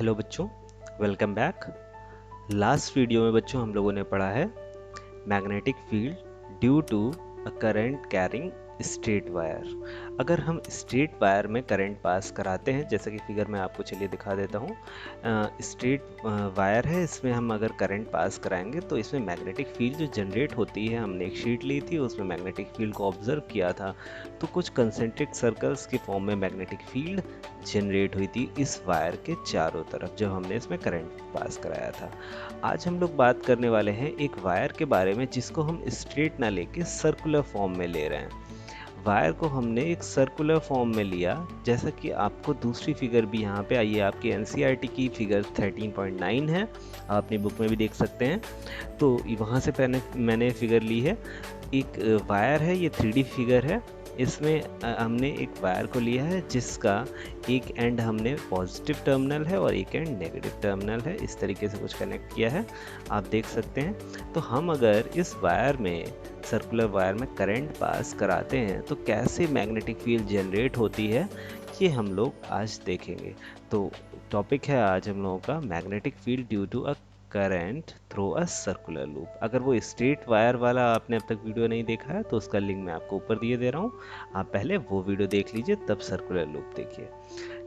Hello बच्चों, welcome back. Last video में बच्चों हम लोगों ने पढ़ा है magnetic field due to a current carrying straight wire. अगर हम स्ट्रेट वायर में करंट पास कराते हैं, जैसा कि फिगर में आपको चलिए दिखा देता हूँ। स्ट्रेट वायर है, इसमें हम अगर करंट पास कराएंगे तो इसमें मैग्नेटिक फील्ड जो जनरेट होती है, हमने एक शीट ली थी उसमें मैग्नेटिक फील्ड को ऑब्जर्व किया था। तो कुछ कंसेंट्रिक सर्कल्स के फॉर्म में मैग्नेटिक फील्ड जनरेट हुई थी इस वायर के चारों तरफ जब हमने इसमें करंट पास कराया था। आज हम लोग बात करने वाले हैं एक वायर के बारे में जिसको हम स्ट्रेट ना लेके सर्कुलर फॉर्म में ले रहे हैं। वायर को हमने एक सर्कुलर फॉर्म में लिया, जैसा कि आपको दूसरी फिगर भी यहाँ पे आइए, आपकी एनसीईआरटी की फिगर 13.9 है, आप अपनी बुक में भी देख सकते हैं। तो वहाँ से मैंने फिगर ली है। एक वायर है, ये 3D फिगर है। इसमें हमने एक वायर को लिया है जिसका एक एंड हमने पॉजिटिव टर्मिनल है और एक एंड नेगेटिव टर्मिनल है, इस तरीके से कुछ कनेक्ट किया है, आप देख सकते हैं। तो हम अगर इस वायर में, सर्कुलर वायर में करंट पास कराते हैं तो कैसे मैग्नेटिक फील्ड जनरेट होती है, ये हम लोग आज देखेंगे। तो टॉपिक है आज हम लोगों का magnetic field due to a current through a circular loop. अगर वो स्ट्रेट वायर वाला आपने अब तक वीडियो नहीं देखा है तो उसका लिंक मैं आपको ऊपर दिए दे रहा हूँ, आप पहले वो वीडियो देख लीजिए, तब सर्कुलर लूप देखिए,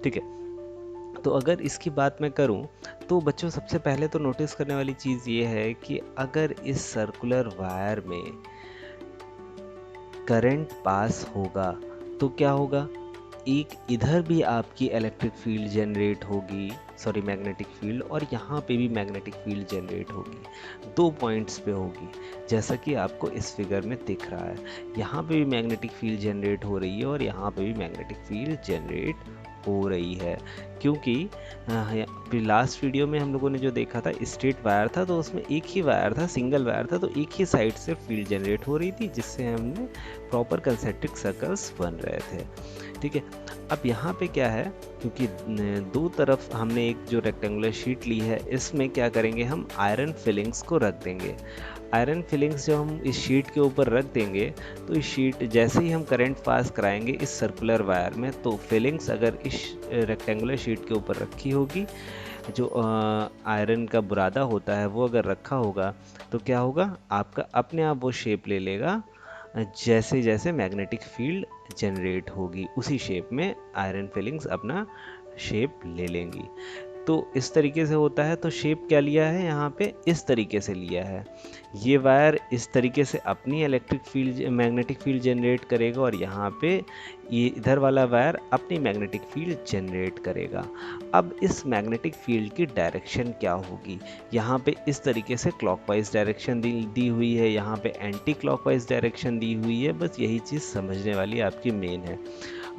ठीक है। तो अगर इसकी बात मैं करूं तो बच्चों सबसे पहले तो नोटिस करने वाली चीज़ ये है कि अगर इस सर्कुलर वायर में करंट पास होगा तो क्या होगा, एक इधर भी आपकी इलेक्ट्रिक फील्ड जनरेट होगी, सॉरी मैग्नेटिक फील्ड, और यहाँ पे भी मैग्नेटिक फील्ड जनरेट होगी, 2 पॉइंट्स पे होगी, जैसा कि आपको इस फिगर में दिख रहा है। यहाँ पे भी मैग्नेटिक फील्ड जनरेट हो रही है और यहाँ पे भी मैग्नेटिक फील्ड जनरेट हो रही है, क्योंकि लास्ट वीडियो में हम लोगों ने जो देखा था स्ट्रेट वायर था, तो उसमें एक ही वायर था, सिंगल वायर था, तो एक ही साइड से फील्ड जनरेट हो रही थी जिससे हमने प्रॉपर कंसेंट्रिक सर्कल्स बन रहे थे, ठीक है। अब यहाँ पे क्या है, क्योंकि दो तरफ हमने एक जो रेक्टेंगुलर शीट ली है, इसमें क्या करेंगे, हम आयरन फिलिंग्स को रख देंगे। आयरन फिलिंग्स जो हम इस शीट के ऊपर रख देंगे तो इस शीट जैसे ही हम करंट पास कराएंगे इस सर्कुलर वायर में, तो फिलिंग्स अगर इस रेक्टेंगुलर शीट के ऊपर रखी होगी, जो आयरन का बुरादा होता है वो अगर रखा होगा, तो क्या होगा, आपका अपने आप वो शेप ले लेगा, जैसे जैसे मैग्नेटिक फील्ड जनरेट होगी उसी शेप में आयरन फिलिंग्स अपना शेप ले लेंगी। तो इस तरीके से होता है। तो शेप क्या लिया है यहाँ पे, इस तरीके से लिया है। ये वायर इस तरीके से अपनी electric field, magnetic field generate करेगा और यहाँ पे ये इधर वाला वायर अपनी मैग्नेटिक फील्ड जनरेट करेगा। अब इस मैग्नेटिक फील्ड की डायरेक्शन क्या होगी, यहाँ पे इस तरीके से क्लॉकवाइज डायरेक्शन दी हुई है, यहाँ पे एंटी क्लॉकवाइज डायरेक्शन दी हुई है, बस यही चीज़ समझने वाली आपकी मेन है।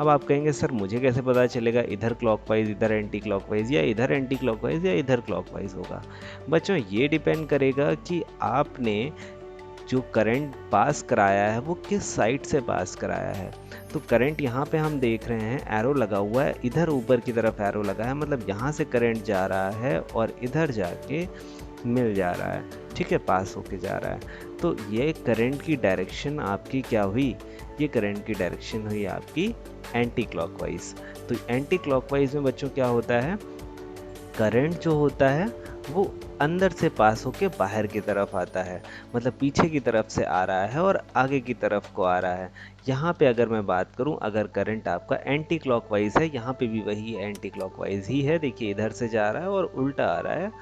अब आप कहेंगे सर मुझे कैसे पता चलेगा इधर क्लॉकवाइज इधर एंटी क्लॉकवाइज, या इधर एंटी क्लॉकवाइज या इधर क्लॉकवाइज होगा। बच्चों ये डिपेंड करेगा कि आपने जो करंट पास कराया है वो किस साइड से पास कराया है। तो करंट यहाँ पे हम देख रहे हैं एरो लगा हुआ है, इधर ऊपर की तरफ एरो लगा है, मतलब यहाँ से करंट जा रहा है और इधर जाके मिल जा रहा है, ठीक है, पास होके जा रहा है। तो ये करंट की डायरेक्शन आपकी क्या हुई, ये करंट की डायरेक्शन हुई आपकी एंटी क्लॉकवाइज। तो एंटी क्लॉकवाइज में बच्चों क्या होता है, करंट जो होता है वो अंदर से पास होके बाहर की तरफ आता है, मतलब पीछे की तरफ से आ रहा है और आगे की तरफ को आ रहा है। यहाँ पे अगर मैं बात करूँ, अगर करंट आपका एंटी क्लॉकवाइज है, यहाँ पे भी वही एंटी क्लॉकवाइज ही है, देखिए इधर से जा रहा है और उल्टा आ रहा है,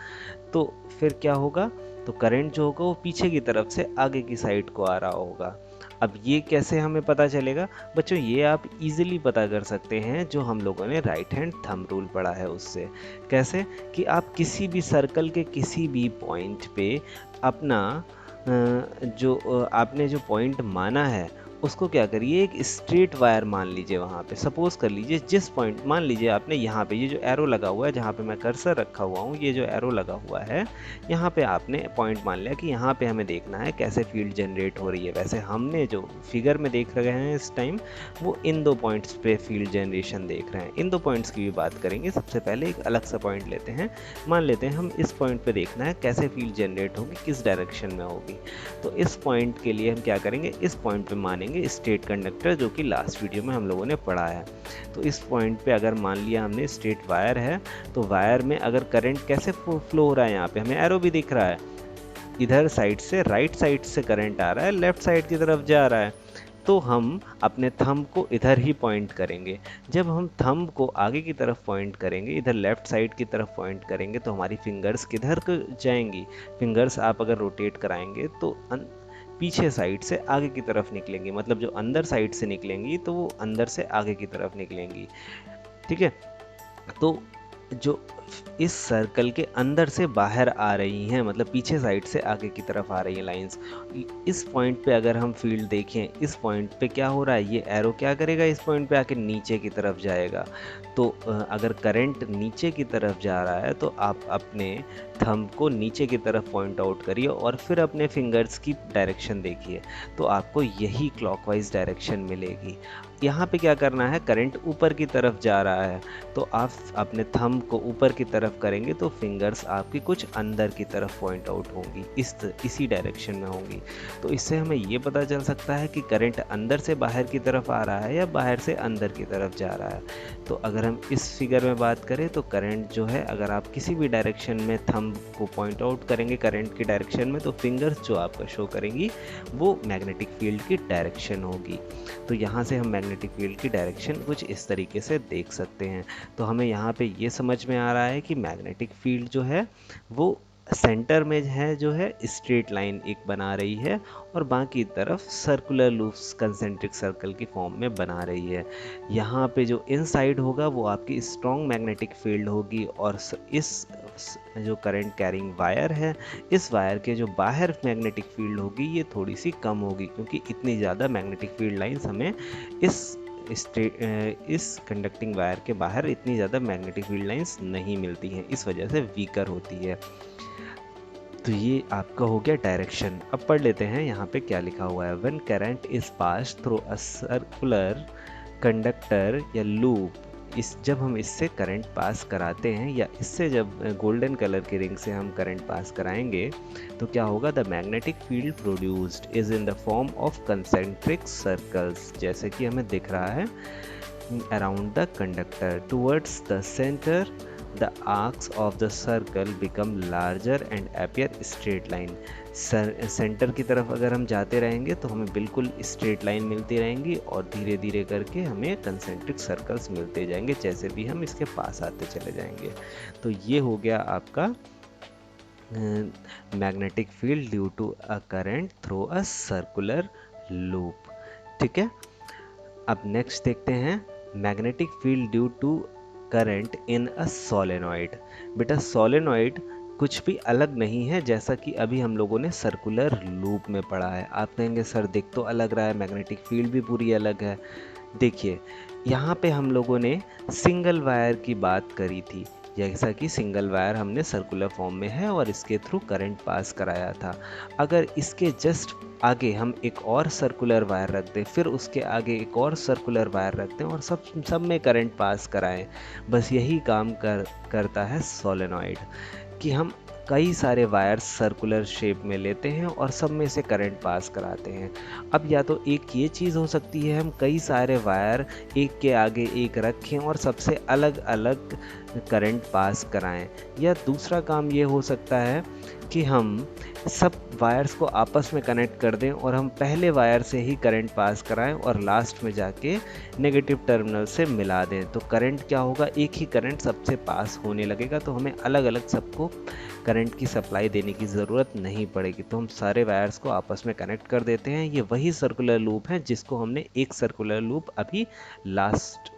तो फिर क्या होगा, तो करंट जो होगा वो पीछे की तरफ से आगे की साइड को आ रहा होगा। अब ये कैसे हमें पता चलेगा बच्चों, ये आप इजीली पता कर सकते हैं जो हम लोगों ने राइट हैंड थंब रूल पढ़ा है उससे। कैसे कि आप किसी भी सर्कल के किसी भी पॉइंट पे अपना आपने जो पॉइंट माना है उसको क्या करिए, एक स्ट्रेट वायर मान लीजिए, वहाँ पे सपोज कर लीजिए जिस पॉइंट, मान लीजिए आपने यहाँ पे ये जो एरो लगा हुआ है, जहाँ पे मैं कर्सर रखा हुआ हूँ, ये जो एरो लगा हुआ है, यहाँ पे आपने पॉइंट मान लिया कि यहाँ पे हमें देखना है कैसे फील्ड जनरेट हो रही है। वैसे हमने जो फिगर में देख रहे हैं इस टाइम, वो इन 2 पॉइंट्स पे फील्ड जनरेशन देख रहे हैं। इन 2 पॉइंट्स की भी बात करेंगे, सबसे पहले एक अलग सा पॉइंट लेते हैं, मान लेते हैं हम इस पॉइंट पे देखना है कैसे फील्ड जनरेट होगी, किस डायरेक्शन में होगी। तो इस पॉइंट के लिए हम क्या करेंगे, इस पॉइंट पे मानेंगे निकलेंगे स्ट्रेट कंडक्टर, जो कि लास्ट वीडियो में हम लोगों ने पढ़ा है। तो इस पॉइंट पे अगर मान लिया हमने स्ट्रेट वायर है, तो वायर में अगर करंट कैसे फ्लो हो रहा है, यहाँ पे हमें एरो भी दिख रहा है, इधर साइड से राइट साइड से करंट आ रहा है, लेफ्ट साइड की तरफ जा रहा है। तो हम अपने थंब को इधर ही पॉइंट करेंगे। जब हम थंब को आगे की तरफ पॉइंट करेंगे, इधर लेफ्ट साइड की तरफ पॉइंट करेंगे, तो हमारी फिंगर्स किधर को जाएंगी, फिंगर्स आप अगर रोटेट कराएंगे तो पीछे साइड से आगे की तरफ निकलेंगी, मतलब जो अंदर साइड से निकलेंगी तो वो अंदर से आगे की तरफ निकलेंगी। ठीक है, तो जो इस सर्कल के अंदर से बाहर आ रही हैं, मतलब पीछे साइड से आगे की तरफ आ रही हैं लाइंस। इस पॉइंट पे अगर हम फील्ड देखें, इस पॉइंट पे क्या हो रहा है, ये एरो क्या करेगा, इस पॉइंट पे आके नीचे की तरफ जाएगा। तो अगर करंट नीचे की तरफ जा रहा है तो आप अपने थंब को नीचे की तरफ पॉइंट आउट करिए और फिर अपने फिंगर्स की डायरेक्शन देखिए, तो आपको यही क्लॉकवाइज डायरेक्शन मिलेगी। यहाँ पे क्या करना है, करंट ऊपर की तरफ जा रहा है, तो आप अपने थंब को ऊपर की तरफ करेंगे तो फिंगर्स आपकी कुछ अंदर की तरफ पॉइंट आउट होंगी, इसी डायरेक्शन में होंगी। तो इससे हमें ये पता चल सकता है कि करंट अंदर से बाहर की तरफ आ रहा है या बाहर से अंदर की तरफ जा रहा है। तो अगर हम इस फिगर में बात करें तो करंट जो है, अगर आप किसी भी डायरेक्शन में थंब को पॉइंट आउट करेंगे करंट की डायरेक्शन में, तो फिंगर्स जो आपका शो करेंगी वो मैग्नेटिक फील्ड की डायरेक्शन होगी। तो यहाँ से हम मैग्नेटिक फील्ड की डायरेक्शन कुछ इस तरीके से देख सकते हैं। तो हमें यहाँ पे ये समझ में आ रहा है कि मैग्नेटिक फील्ड जो है वो सेंटर में है, जो है स्ट्रेट लाइन एक बना रही है और बाकी तरफ सर्कुलर लूप्स कंसेंट्रिक सर्कल की फॉर्म में बना रही है। यहाँ पे जो इनसाइड होगा वो आपकी स्ट्रॉन्ग मैग्नेटिक फील्ड होगी, और इस जो करंट कैरिंग वायर है, इस वायर के जो बाहर मैग्नेटिक फील्ड होगी ये थोड़ी सी कम होगी, क्योंकि इतनी ज़्यादा मैग्नेटिक फील्ड लाइंस हमें इस कंडक्टिंग वायर के बाहर इतनी ज़्यादा मैग्नेटिक फील्ड लाइंस नहीं मिलती हैं, इस वजह से वीकर होती है। तो ये आपका हो गया डायरेक्शन। अब पढ़ लेते हैं यहाँ पे क्या लिखा हुआ है। When current is pass through a circular conductor या लूप, जब हम इससे करंट पास कराते हैं, या इससे जब गोल्डन कलर की रिंग से हम करंट पास कराएंगे, तो क्या होगा, the magnetic field produced is in the form of concentric circles, जैसे कि हमें दिख रहा है, around the conductor towards the centre the arcs of the circle become larger and appear straight line। Centre की तरफ अगर हम जाते रहेंगे तो हमें बिल्कुल स्ट्रेट लाइन मिलती रहेंगी और धीरे धीरे करके हमें कंसेंट्रिक सर्कल्स मिलते जाएंगे, जैसे भी हम इसके पास आते चले जाएंगे। तो ये हो गया आपका magnetic field due to a current through a circular loop. ठीक है, अब नेक्स्ट देखते हैं magnetic field due to current in a solenoid. बेटा सोलेनॉइड कुछ भी अलग नहीं है, जैसा कि अभी हम लोगों ने सर्कुलर लूप में पढ़ा है। आप कहेंगे सर देख तो अलग रहा है, मैग्नेटिक फील्ड भी पूरी अलग है। देखिए यहाँ पे हम लोगों ने सिंगल वायर की बात करी थी, जैसा कि सिंगल वायर हमने सर्कुलर फॉर्म में है और इसके थ्रू करंट पास कराया था। अगर इसके जस्ट आगे हम एक और सर्कुलर वायर रख दें, फिर उसके आगे एक और सर्कुलर वायर रख दें और सब में करंट पास कराएं, बस यही काम करता है सोलेनॉइड, कि हम कई सारे वायर सर्कुलर शेप में लेते हैं और सब में से करंट पास कराते हैं। अब या तो एक ये चीज़ हो सकती है, हम कई सारे वायर एक के आगे एक रखें और सबसे अलग अलग करंट पास कराएं, या दूसरा काम ये हो सकता है कि हम सब वायर्स को आपस में कनेक्ट कर दें और हम पहले वायर से ही करंट पास कराएं और लास्ट में जाके नेगेटिव टर्मिनल से मिला दें। तो करंट क्या होगा, एक ही करंट सबसे पास होने लगेगा, तो हमें अलग अलग सबको करंट की सप्लाई देने की ज़रूरत नहीं पड़ेगी। तो हम सारे वायर्स को आपस में कनेक्ट कर देते हैं। ये वही सर्कुलर लूप है जिसको हमने एक सर्कुलर लूप अभी लास्ट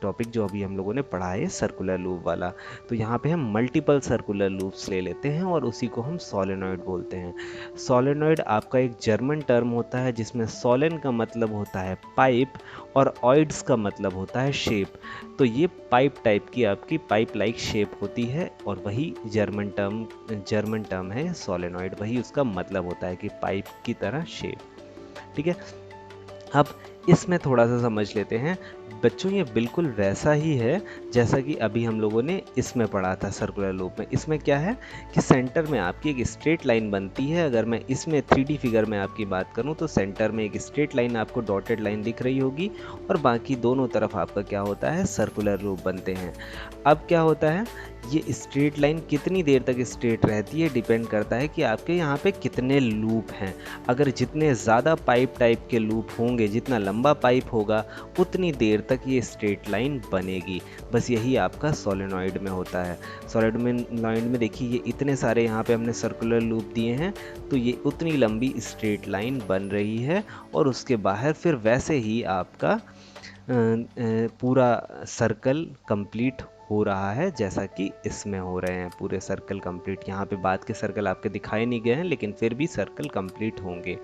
टॉपिक जो अभी हम लोगों ने पढ़ा है सर्कुलर लूप वाला, तो यहाँ पे हम मल्टीपल सर्कुलर लूप्स ले लेते हैं और उसी को हम सोलेनॉइड बोलते हैं। सोलेनॉइड आपका एक जर्मन टर्म होता है जिसमें सोलेन का मतलब होता है पाइप और ऑइड्स का मतलब होता है शेप। तो ये पाइप टाइप की आपकी पाइप लाइक शेप होती है और वही जर्मन टर्म है सोलेनॉइड, वही उसका मतलब होता है कि पाइप की तरह शेप। ठीक है, अब इसमें थोड़ा सा समझ लेते हैं बच्चों। ये बिल्कुल वैसा ही है जैसा कि अभी हम लोगों ने इसमें पढ़ा था सर्कुलर लूप में। इसमें क्या है कि सेंटर में आपकी एक स्ट्रेट लाइन बनती है। अगर मैं इसमें 3D फिगर में आपकी बात करूं तो सेंटर में एक स्ट्रेट लाइन आपको डॉटेड लाइन दिख रही होगी और बाकी दोनों तरफ आपका क्या होता है, सर्कुलर लूप बनते हैं। अब क्या होता है, ये स्ट्रेट लाइन कितनी देर तक स्ट्रेट रहती है डिपेंड करता है कि आपके यहाँ पे कितने लूप हैं। अगर जितने ज़्यादा पाइप टाइप के लूप होंगे, जितना लंबा पाइप होगा, उतनी देर तक ये स्ट्रेट लाइन बनेगी। बस यही आपका सोलेनॉइड में होता है। सोलेनॉइड में देखिए ये इतने सारे यहाँ पे हमने सर्कुलर लूप दिए हैं, तो ये उतनी लंबी स्ट्रेट लाइन बन रही है और उसके बाहर फिर वैसे ही आपका पूरा सर्कल कंप्लीट हो रहा है जैसा कि इसमें हो रहे हैं पूरे सर्कल कंप्लीट। यहाँ पे बाद के सर्कल आपके दिखाई नहीं गए हैं लेकिन फिर भी सर्कल कंप्लीट होंगे।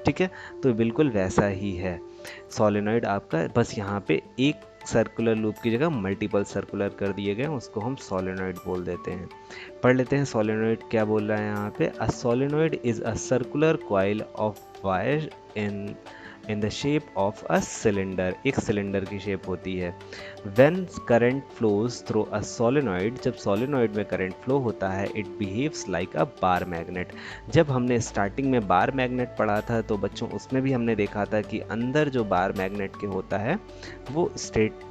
ठीक है, तो बिल्कुल वैसा ही है सोलेनॉइड आपका। बस यहाँ पे एक सर्कुलर लूप की जगह मल्टीपल सर्कुलर कर दिए गए, उसको हम सोलेनॉइड बोल देते हैं। पढ़ लेते हैं सोलेनॉइड क्या बोल रहा है यहाँ पे। अ solenoid is a circular coil of wire in the shape of a cylinder. एक सिलेंडर की शेप होती है। When current flows through a solenoid, जब सोलेनॉइड में करंट फ्लो होता है, it behaves like a bar magnet. जब हमने स्टार्टिंग में बार मैग्नेट पढ़ा था तो बच्चों उसमें भी हमने देखा था कि अंदर जो बार मैग्नेट के होता है वो स्ट्रेट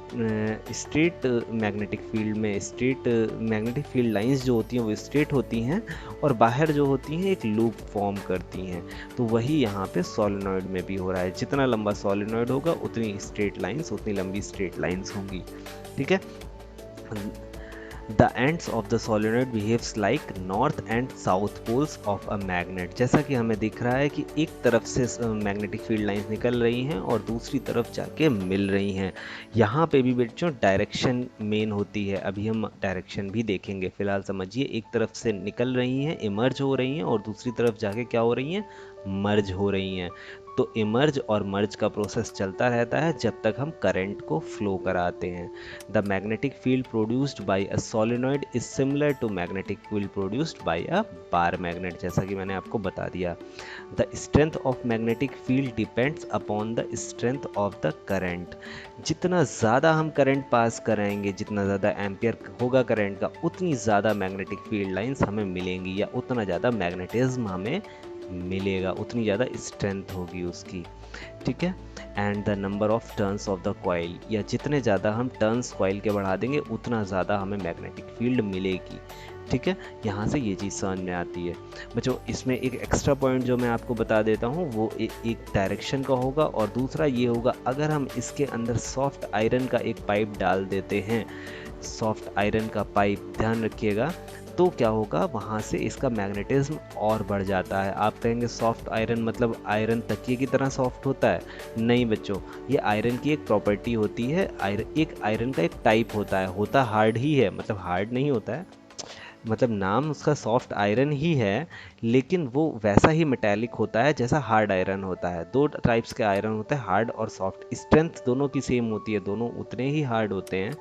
मैग्नेटिक फील्ड में स्ट्रेट मैग्नेटिक फील्ड लाइंस जो होती हैं वो स्ट्रेट होती हैं और बाहर जो होती हैं एक लूप फॉर्म करती हैं। तो वही यहाँ पे सोलेनॉइड में भी हो रहा है। जितना लंबा सोलेनॉइड होगा उतनी स्ट्रेट लाइंस, उतनी लंबी स्ट्रेट लाइंस होंगी। ठीक है, the ends of the solenoid behaves like north and south poles of a magnet. जैसा कि हमें दिख रहा है कि एक तरफ से मैग्नेटिक फील्ड लाइंस निकल रही हैं और दूसरी तरफ जाके मिल रही हैं। यहाँ पे भी बच्चों डायरेक्शन मेन होती है, अभी हम डायरेक्शन भी देखेंगे। फिलहाल समझिए एक तरफ से निकल रही हैं, इमर्ज हो रही हैं और दूसरी तरफ जाके क्या हो रही हैं, मर्ज हो रही हैं। तो इमर्ज और मर्ज का प्रोसेस चलता रहता है जब तक हम करंट को फ्लो कराते हैं। The magnetic field produced by a solenoid is similar to magnetic field produced by a bar magnet, जैसा कि मैंने आपको बता दिया। The strength of magnetic field depends upon the strength of the current. जितना ज़्यादा हम करंट पास कराएंगे, जितना ज़्यादा एम्पियर होगा करंट का, उतनी ज़्यादा मैग्नेटिक फील्ड लाइंस हमें मिलेंगी या उतना ज़्यादा मैग्नेटिज्म हमें मिलेगा, उतनी ज़्यादा स्ट्रेंथ होगी उसकी। ठीक है, and the number of turns of the coil, या जितने ज़्यादा हम टर्न्स कॉइल के बढ़ा देंगे उतना ज़्यादा हमें मैग्नेटिक फील्ड मिलेगी। ठीक है, यहाँ से ये चीज़ समझ में आती है बच्चों। इसमें एक एक्स्ट्रा पॉइंट जो मैं आपको बता देता हूँ वो एक डायरेक्शन का होगा और दूसरा ये होगा, अगर हम इसके अंदर सॉफ्ट आयरन का एक पाइप डाल देते हैं, सॉफ्ट आयरन का पाइप, ध्यान रखिएगा, तो क्या होगा, वहाँ से इसका मैग्नेटिज्म और बढ़ जाता है। आप कहेंगे सॉफ्ट आयरन मतलब आयरन तकिए की तरह सॉफ्ट होता है? नहीं बच्चों, ये आयरन की एक प्रॉपर्टी होती है। एक आयरन का एक टाइप होता हार्ड ही है, मतलब हार्ड नहीं होता है, मतलब नाम उसका सॉफ्ट आयरन ही है, लेकिन वो वैसा ही मेटेलिक होता है जैसा हार्ड आयरन होता है। दो टाइप्स के आयरन होते हैं, हार्ड और सॉफ्ट। स्ट्रेंथ दोनों की सेम होती है, दोनों उतने ही हार्ड होते हैं,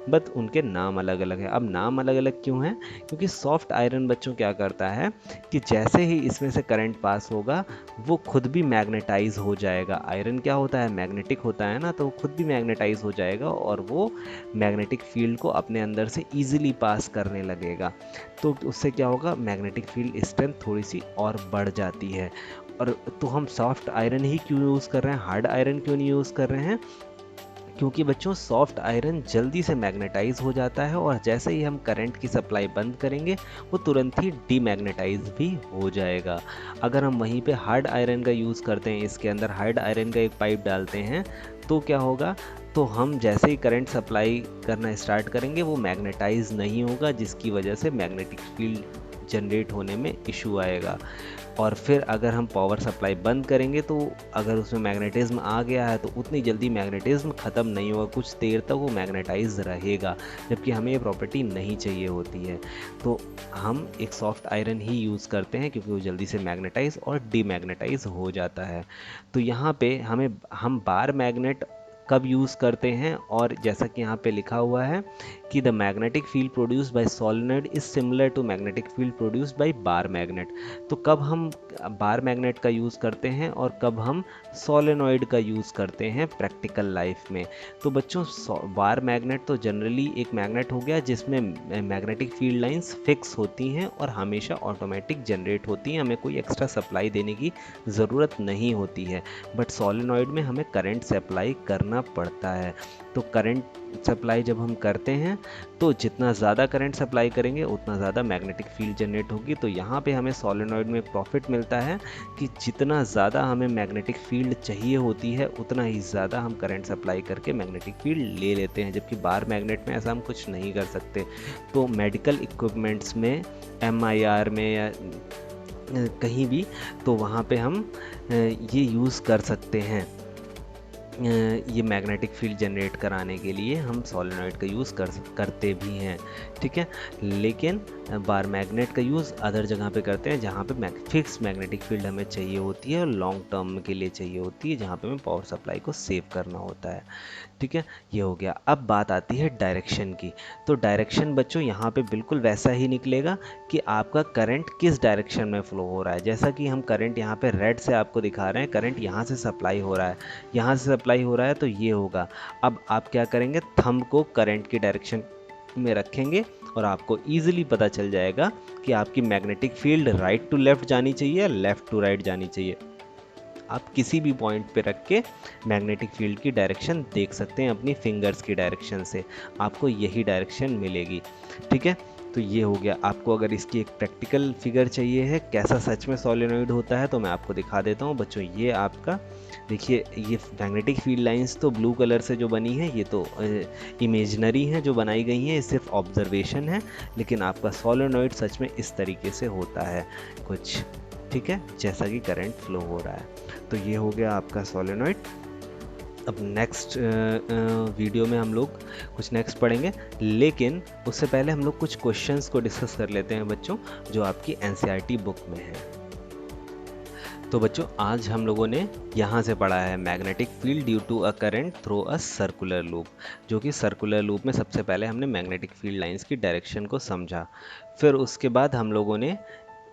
बट उनके नाम अलग अलग हैं। अब नाम अलग अलग क्यों हैं? क्योंकि सॉफ्ट आयरन बच्चों क्या करता है कि जैसे ही इसमें से करंट पास होगा वो खुद भी मैग्नेटाइज हो जाएगा। आयरन क्या होता है, मैग्नेटिक होता है ना, तो वो खुद भी मैग्नेटाइज हो जाएगा और वो मैग्नेटिक फील्ड को अपने अंदर से ईजिली पास करने लगेगा। तो उससे क्या होगा, मैग्नेटिक फील्ड स्ट्रेंथ थोड़ी सी और बढ़ जाती है। और तो हम सॉफ्ट आयरन ही क्यों यूज़ कर रहे हैं, हार्ड आयरन क्यों नहीं यूज़ कर रहे हैं? क्योंकि बच्चों सॉफ्ट आयरन जल्दी से मैग्नेटाइज हो जाता है और जैसे ही हम करंट की सप्लाई बंद करेंगे वो तुरंत ही डीमैग्नेटाइज भी हो जाएगा। अगर हम वहीं पे हार्ड आयरन का यूज़ करते हैं, इसके अंदर हार्ड आयरन का एक पाइप डालते हैं, तो क्या होगा, तो हम जैसे ही करंट सप्लाई करना स्टार्ट करेंगे वो मैग्नेटाइज नहीं होगा, जिसकी वजह से मैग्नेटिक फील्ड जनरेट होने में इशू आएगा। और फिर अगर हम पावर सप्लाई बंद करेंगे तो अगर उसमें मैग्नेटिज्म आ गया है तो उतनी जल्दी मैग्नेटिज्म ख़त्म नहीं होगा, कुछ देर तक वो मैग्नेटाइज रहेगा, जबकि हमें ये प्रॉपर्टी नहीं चाहिए होती है। तो हम एक सॉफ्ट आयरन ही यूज़ करते हैं क्योंकि वो जल्दी से मैग्नेटाइज और डीमैग्नेटाइज हो जाता है। तो यहाँ पे हम बार मैग्नेट कब यूज़ करते हैं, और जैसा कि यहाँ पे लिखा हुआ है कि the magnetic field produced by solenoid is similar to magnetic field produced by bar magnet. तो कब हम बार मैग्नेट का यूज़ करते हैं और कब हम सोलेनॉइड का यूज़ करते हैं प्रैक्टिकल लाइफ में। तो बच्चों बार मैग्नेट तो जनरली एक मैग्नेट हो गया जिसमें मैग्नेटिक फील्ड लाइंस फिक्स होती हैं और हमेशा ऑटोमेटिक जनरेट होती हैं, हमें कोई एक्स्ट्रा सप्लाई देने की ज़रूरत नहीं होती है। बट सोलेनॉइड में हमें करंट सप्लाई करना पड़ता है। तो करंट सप्लाई जब हम करते हैं तो जितना ज़्यादा करंट सप्लाई करेंगे उतना ज़्यादा मैग्नेटिक फील्ड जनरेट होगी। तो यहाँ पे हमें सोलेनॉइड में प्रॉफिट मिलता है कि जितना ज़्यादा हमें मैग्नेटिक फील्ड चाहिए होती है उतना ही ज़्यादा हम करंट सप्लाई करके मैग्नेटिक फील्ड ले लेते हैं, जबकि बार मैग्नेट में ऐसा हम कुछ नहीं कर सकते। तो मेडिकल इक्विपमेंट्स में, MIR में या कहीं भी, तो वहाँ पे हम ये यूज़ कर सकते हैं। ये मैग्नेटिक फील्ड जनरेट कराने के लिए हम सोलेनॉइड का यूज़ करते भी हैं, ठीक है। लेकिन बार मैग्नेट का यूज़ अदर जगह पे करते हैं जहाँ पे फिक्स मैग्नेटिक फील्ड हमें चाहिए होती है और लॉन्ग टर्म के लिए चाहिए होती है, जहाँ पे हमें पावर सप्लाई को सेव करना होता है, ठीक है। ये हो गया। अब बात आती है डायरेक्शन की। तो डायरेक्शन बच्चों यहाँ पे बिल्कुल वैसा ही निकलेगा कि आपका करंट किस डायरेक्शन में फ्लो हो रहा है। जैसा कि हम करंट यहाँ पे रेड से आपको दिखा रहे हैं, करंट यहाँ से सप्लाई हो रहा है, यहाँ से सप्लाई हो रहा है, तो ये होगा। अब आप क्या करेंगे, थंब को करंट की डायरेक्शन में रखेंगे और आपको ईजिली पता चल जाएगा कि आपकी magnetic field right to left जानी चाहिए या लेफ्ट टू राइट जानी चाहिए। आप किसी भी पॉइंट पे रख के मैग्नेटिक फील्ड की डायरेक्शन देख सकते हैं अपनी फिंगर्स की डायरेक्शन से, आपको यही डायरेक्शन मिलेगी, ठीक है। तो ये हो गया। आपको अगर इसकी एक प्रैक्टिकल फिगर चाहिए है कैसा सच में सोलेनॉइड होता है तो मैं आपको दिखा देता हूँ बच्चों। ये आपका देखिए, ये मैग्नेटिक फील्ड लाइंस तो ब्लू कलर से जो बनी है ये तो इमेजनरी हैं जो बनाई गई हैं, ये सिर्फ ऑब्जर्वेशन है, लेकिन आपका सोलेनॉइड सच में इस तरीके से होता है कुछ, ठीक है, जैसा कि करंट फ्लो हो रहा है। तो ये हो गया आपका सोलेनॉइड। अब नेक्स्ट वीडियो में हम लोग कुछ नेक्स्ट पढ़ेंगे, लेकिन उससे पहले हम लोग कुछ क्वेश्चंस को डिस्कस कर लेते हैं बच्चों, जो आपकी NCERT बुक में है। तो बच्चों आज हम लोगों ने यहाँ से पढ़ा है magnetic field due to a current through a circular loop, जो कि सर्कुलर लूप में सबसे पहले हमने मैग्नेटिक फील्ड लाइंस की डायरेक्शन को समझा। फिर उसके बाद हम लोगों ने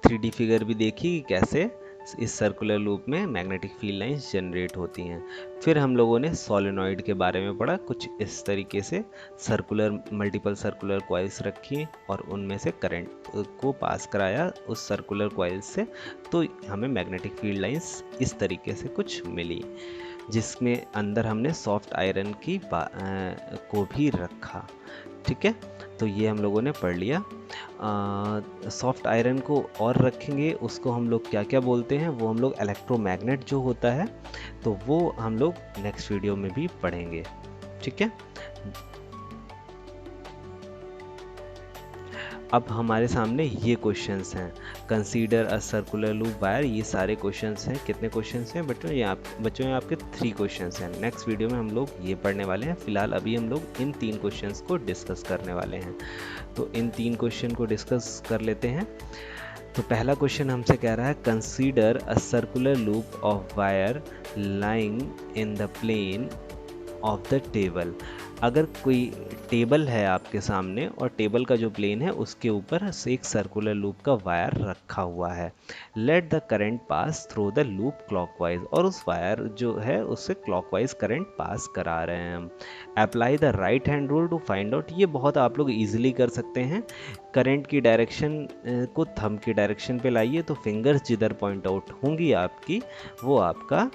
3D फिगर भी देखी कि कैसे इस सर्कुलर लूप में मैग्नेटिक फील्ड लाइंस जनरेट होती हैं। फिर हम लोगों ने सोलेनॉइड के बारे में पढ़ा, कुछ इस तरीके से सर्कुलर मल्टीपल सर्कुलर कॉइल्स रखी और उनमें से करंट को पास कराया उस सर्कुलर कॉइल्स से, तो हमें मैग्नेटिक फील्ड लाइंस इस तरीके से कुछ मिली, जिसमें अंदर हमने सॉफ्ट आयरन की को भी रखा, ठीक है। तो ये हम लोगों ने पढ़ लिया। सॉफ्ट आयरन को और रखेंगे, उसको हम लोग क्या क्या बोलते हैं, वो हम लोग इलेक्ट्रोमैग्नेट जो होता है, तो वो हम लोग नेक्स्ट वीडियो में भी पढ़ेंगे, ठीक है। अब हमारे सामने ये क्वेश्चंस हैं, consider a circular loop wire, ये सारे क्वेश्चंस हैं। कितने क्वेश्चंस हैं बच्चों? ये आपके 3 क्वेश्चंस हैं। नेक्स्ट वीडियो में हम लोग ये पढ़ने वाले हैं। फिलहाल अभी हम लोग इन 3 क्वेश्चंस को डिस्कस करने वाले हैं। तो इन 3 क्वेश्चन को डिस्कस कर लेते हैं। तो पहला क्वेश्चन हमसे कह रहा है, consider a circular loop of wire lying in the plane of the table. अगर कोई टेबल है आपके सामने और टेबल का जो प्लेन है उसके ऊपर से एक सर्कुलर लूप का वायर रखा हुआ है। Let the current pass through the loop clockwise, और उस वायर जो है उससे क्लॉकवाइज करंट पास करा रहे हैं हम। Apply the right hand rule to find out, ये बहुत आप लोग इजीली कर सकते हैं। करंट की डायरेक्शन को थंब की डायरेक्शन पे लाइए, तो फिंगर्स जिधर पॉइंट आउट होंगी आपकी, वो आपका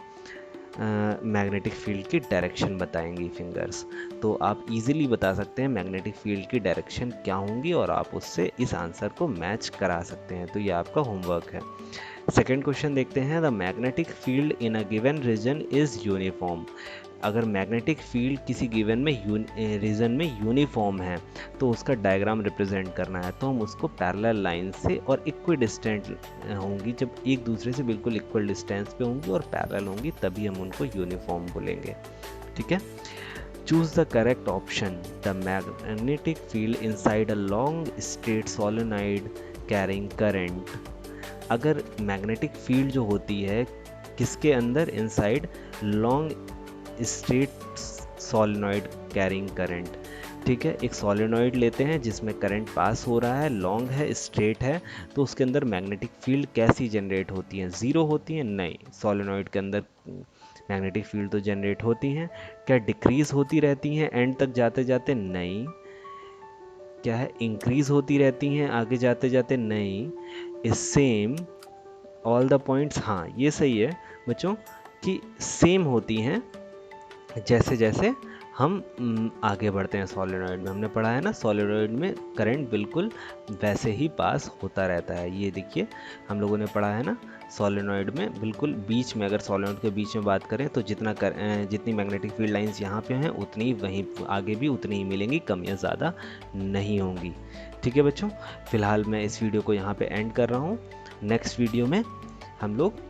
मैग्नेटिक फील्ड की डायरेक्शन बताएंगी फिंगर्स। तो आप इजीली बता सकते हैं मैग्नेटिक फील्ड की डायरेक्शन क्या होंगी और आप उससे इस आंसर को मैच करा सकते हैं। तो ये आपका होमवर्क है। सेकेंड क्वेश्चन देखते हैं, the magnetic field in a given region is uniform. अगर मैग्नेटिक फील्ड किसी गिवन में रीजन में यूनिफॉर्म है तो उसका डायग्राम रिप्रेजेंट करना है, तो हम उसको पैरेलल लाइन से और इक्वल डिस्टेंट होंगी, जब एक दूसरे से बिल्कुल इक्वल डिस्टेंस पे होंगी और पैरेलल होंगी तभी हम उनको यूनिफॉर्म बोलेंगे, ठीक है। Choose the correct option, the magnetic field inside a long straight solenoid carrying current. अगर मैग्नेटिक फील्ड जो होती है किसके अंदर, inside long straight solenoid carrying current. ठीक है, एक सोलेनॉइड लेते हैं जिसमें करंट पास हो रहा है, लॉन्ग है, स्ट्रेट है, तो उसके अंदर मैग्नेटिक फील्ड कैसी जनरेट होती है? ज़ीरो होती है? नहीं, सोलेनॉइड के अंदर मैग्नेटिक फील्ड तो जनरेट होती हैं। क्या डिक्रीज होती रहती हैं एंड तक जाते जाते? नहीं। क्या है, इंक्रीज होती रहती हैं आगे जाते जाते? नहीं। इस सेम ऑल द पॉइंट्स, हाँ ये सही है बच्चों कि सेम होती हैं जैसे जैसे हम आगे बढ़ते हैं। सोलेनॉइड में हमने पढ़ा है ना, सोलेनॉइड में करंट बिल्कुल वैसे ही पास होता रहता है। ये देखिए हम लोगों ने पढ़ा है ना, सोलेनॉइड में बिल्कुल बीच में, अगर सोलेनॉइड के बीच में बात करें तो जितनी मैग्नेटिक फील्ड लाइंस यहाँ पे हैं उतनी वहीं आगे भी उतनी ही मिलेंगी, कम या ज़्यादा नहीं होंगी। ठीक है बच्चों, फिलहाल मैं इस वीडियो को यहाँ पे एंड कर रहा हूँ। नेक्स्ट वीडियो में हम लोग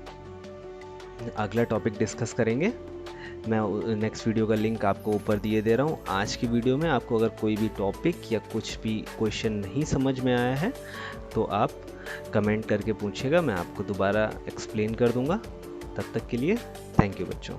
अगला टॉपिक डिस्कस करेंगे। मैं नेक्स्ट वीडियो का लिंक आपको ऊपर दिए दे रहा हूँ। आज की वीडियो में आपको अगर कोई भी टॉपिक या कुछ भी क्वेश्चन नहीं समझ में आया है तो आप कमेंट करके पूछिएगा, मैं आपको दोबारा एक्सप्लेन कर दूंगा। तब तक के लिए थैंक यू बच्चों।